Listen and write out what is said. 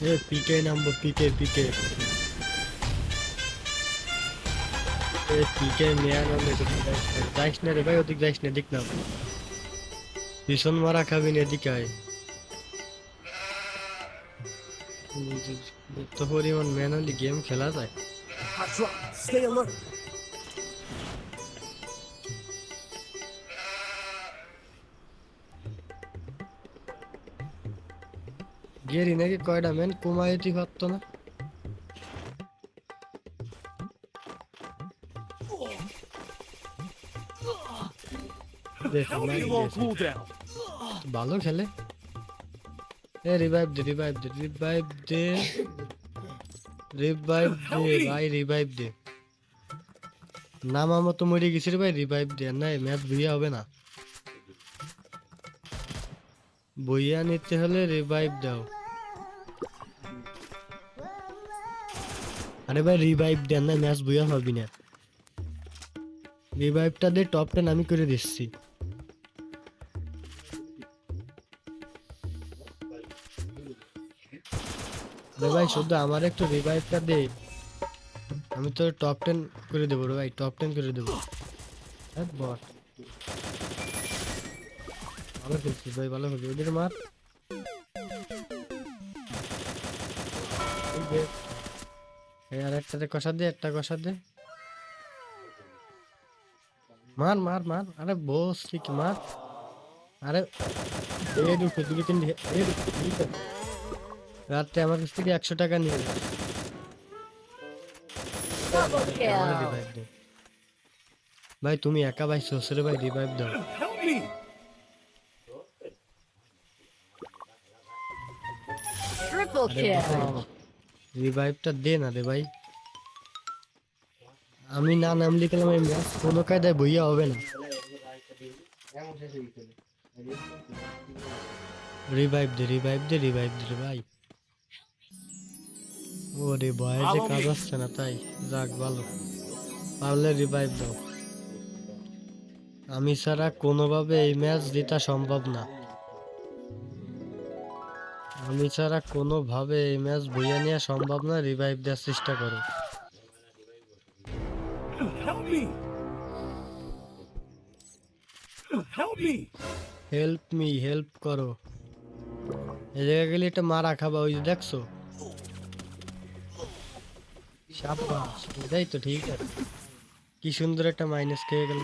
এ পিকে নামবো, পিকে পিকে। এ পিকে মেয়া নামলে যাইস না রে ভাই, ওদিক যাইস না, দিক নাম। ভীষণ মারা খাবি না, এদিকে আয়। তো পরিমাণ ম্যানুয়ালি গেম খেলা যায়। Hot drop. Stay alert. গেরি নাকি কয়টা ম্যান কুমায়তি পারতো না। দেখো Help me on cooldown. ভালো খেলে। এ রিভাইভ দে, রিভাইভ দে, রিভাইভ দে, রিভাইভ দে ভাই, রিভাইভ দে। নামা মতো মরে গেছি রে ভাই, রিভাইভ দে। না ম্যাচ বুইয়া হবে না, বইয়া নিতে হলে রিভাইভ দাও। আরে ভাই রিভাইভ দেন না, ম্যাচ বুইয়া হবি না। রিভাইভটা দে, টপ 10 আমি করে দিচ্ছি। রে ভাই শুধু আমার একটু রিভাইভটা দে, আমি তো টপ 10 করে দেবো রে ভাই, টপ 10 করে দেবো। হ্যাঁ বট, ভালো খেলছিস ভাই, ভালো খেলছিস, ওদের মার। এই যে, এই আর একটাতে কষা দে, একটা কষা দে। মার মার মার, আরে বস ঠিক মার। আরে এই দুটো দুটো তিনটে এই দুটো। রাতে আমার কাছ থেকে 100 টাকা নিয়ে যা। Double আমার kill. রিভাইভ দে ভাই, তুমি একা ভাই শ্বশুরে ভাই, রিভাইভ দাও। Help me. Triple আরে kill. রিভাইভটা দে না রে ভাই, আমি না নাম লিখলাম এই ম্যাচ কোনো কায়দায় বইয়া হবে না। রিভাইভ দে, রিভাইভ দে, রিভাইভ দে রে ভাই। ওরে বয়েজে কাজ হচ্ছে না তাই, যাক ভালো, পারলে রিভাইভ দাও। আমি ছাড়া কোনোভাবে এই ম্যাচ জেতা সম্ভব না, আমি ছাড়া কোনোভাবে এই ম্যাচ বইয়া নেওয়া সম্ভব না। রিভাইভ দেওয়ার চেষ্টা করো। Help me. Help me. Help me, help করো। এই জায়গায় গেলে এটা মারা খাবা, ওই যে দেখছো। সাবাস, এটাই তো ঠিক আছে। কি সুন্দর একটা মাইনাস খেয়ে গেল।